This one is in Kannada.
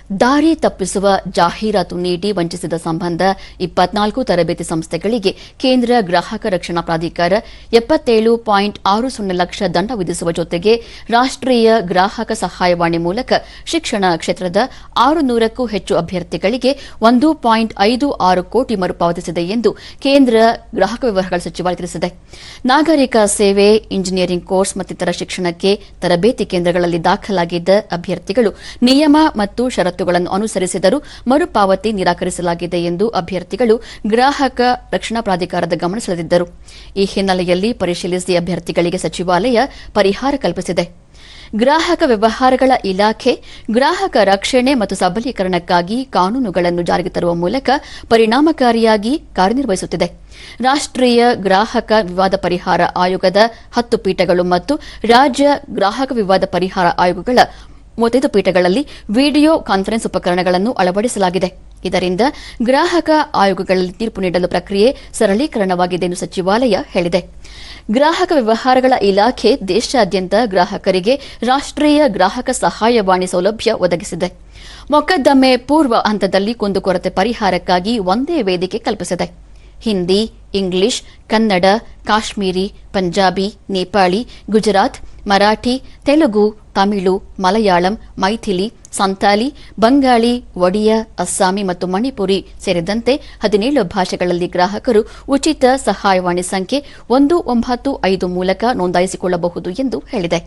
ದಾರಿ ತಪ್ಪಿಸುವ ಜಾಹೀರಾತು ನೀಡಿ ವಂಚಿಸಿದ ಸಂಬಂಧ 24 ತರಬೇತಿ ಸಂಸ್ಥೆಗಳಿಗೆ ಕೇಂದ್ರ ಗ್ರಾಹಕ ರಕ್ಷಣಾ ಪ್ರಾಧಿಕಾರ 77.60 ಲಕ್ಷ ದಂಡ ವಿಧಿಸುವ ಜೊತೆಗೆ ರಾಷ್ಟ್ರೀಯ ಗ್ರಾಹಕ ಸಹಾಯವಾಣಿ ಮೂಲಕ ಶಿಕ್ಷಣ ಕ್ಷೇತ್ರದ 600ಕ್ಕೂ ಹೆಚ್ಚು ಅಭ್ಯರ್ಥಿಗಳಿಗೆ 1.56 ಕೋಟಿ ಮರುಪಾವತಿಸಿದೆ ಎಂದು ಕೇಂದ್ರ ಗ್ರಾಹಕ ವ್ಯವಹಾರಗಳ ಸಚಿವಾಲಯ ತಿಳಿಸಿದೆ. ನಾಗರಿಕ ಸೇವೆ, ಇಂಜಿನಿಯರಿಂಗ್ ಕೋರ್ಸ್ ಮತ್ತಿತರ ಶಿಕ್ಷಣಕ್ಕೆ ತರಬೇತಿ ಕೇಂದ್ರಗಳಲ್ಲಿ ದಾಖಲಾಗಿದ್ದ ಅಭ್ಯರ್ಥಿಗಳು ನಿಯಮ ಮತ್ತು ಷರತ್ತುಗಳನ್ನು ಅನುಸರಿಸಿದರೂ ಮರುಪಾವತಿ ನಿರಾಕರಿಸಲಾಗಿದೆ ಎಂದು ಅಭ್ಯರ್ಥಿಗಳು ಗ್ರಾಹಕ ರಕ್ಷಣಾ ಪ್ರಾಧಿಕಾರದ ಗಮನ ಸೆಳೆದಿದ್ದರು. ಈ ಹಿನ್ನೆಲೆಯಲ್ಲಿ ಪರಿಶೀಲಿಸಿ ಅಭ್ಯರ್ಥಿಗಳಿಗೆ ಸಚಿವಾಲಯ ಪರಿಹಾರ ಕಲ್ಪಿಸಿದೆ. ಗ್ರಾಹಕ ವ್ಯವಹಾರಗಳ ಇಲಾಖೆ ಗ್ರಾಹಕ ರಕ್ಷಣೆ ಮತ್ತು ಸಬಲೀಕರಣಕ್ಕಾಗಿ ಕಾನೂನುಗಳನ್ನು ಜಾರಿಗೆ ತರುವ ಮೂಲಕ ಪರಿಣಾಮಕಾರಿಯಾಗಿ ಕಾರ್ಯನಿರ್ವಹಿಸುತ್ತಿದೆ. ರಾಷ್ಟ್ರೀಯ ಗ್ರಾಹಕ ವಿವಾದ ಪರಿಹಾರ ಆಯೋಗದ 10 ಪೀಠಗಳು ಮತ್ತು ರಾಜ್ಯ ಗ್ರಾಹಕ ವಿವಾದ ಪರಿಹಾರ ಆಯೋಗಗಳ 35 ಪೀಠಗಳಲ್ಲಿ ವಿಡಿಯೋ ಕಾನ್ಫರೆನ್ಸ್ ಉಪಕರಣಗಳನ್ನು ಅಳವಡಿಸಲಾಗಿದೆ. ಇದರಿಂದ ಗ್ರಾಹಕ ಆಯೋಗಗಳಲ್ಲಿ ತೀರ್ಪು ನೀಡಲು ಪ್ರಕ್ರಿಯೆ ಸರಳೀಕರಣವಾಗಿದೆ ಎಂದು ಸಚಿವಾಲಯ ಹೇಳಿದೆ. ಗ್ರಾಹಕ ವ್ಯವಹಾರಗಳ ಇಲಾಖೆ ದೇಶಾದ್ಯಂತ ಗ್ರಾಹಕರಿಗೆ ರಾಷ್ಟ್ರೀಯ ಗ್ರಾಹಕ ಸಹಾಯವಾಣಿ ಸೌಲಭ್ಯ ಒದಗಿಸಿದೆ. ಮೊಕದ್ದಮೆ ಪೂರ್ವ ಹಂತದಲ್ಲಿ ಕುಂದುಕೊರತೆ ಪರಿಹಾರಕ್ಕಾಗಿ ಒಂದೇ ವೇದಿಕೆ ಕಲ್ಪಿಸಿದೆ. ಹಿಂದಿ, ಇಂಗ್ಲಿಷ್, ಕನ್ನಡ, ಕಾಶ್ಮೀರಿ, ಪಂಜಾಬಿ, ನೇಪಾಳಿ, ಗುಜರಾತ್, ಮರಾಠಿ, ತೆಲುಗು, ತಮಿಳು, ಮಲಯಾಳಂ, ಮೈಥಿಲಿ, ಸಂತಾಲಿ, ಬಂಗಾಳಿ, ಒಡಿಯಾ, ಅಸ್ಸಾಮಿ ಮತ್ತು ಮಣಿಪುರಿ ಸೇರಿದಂತೆ 17 ಭಾಷೆಗಳಲ್ಲಿ ಗ್ರಾಹಕರು ಉಚಿತ ಸಹಾಯವಾಣಿ ಸಂಖ್ಯೆ 195 ಮೂಲಕ ನೋಂದಾಯಿಸಿಕೊಳ್ಳಬಹುದು ಎಂದು ಹೇಳಿದೆ.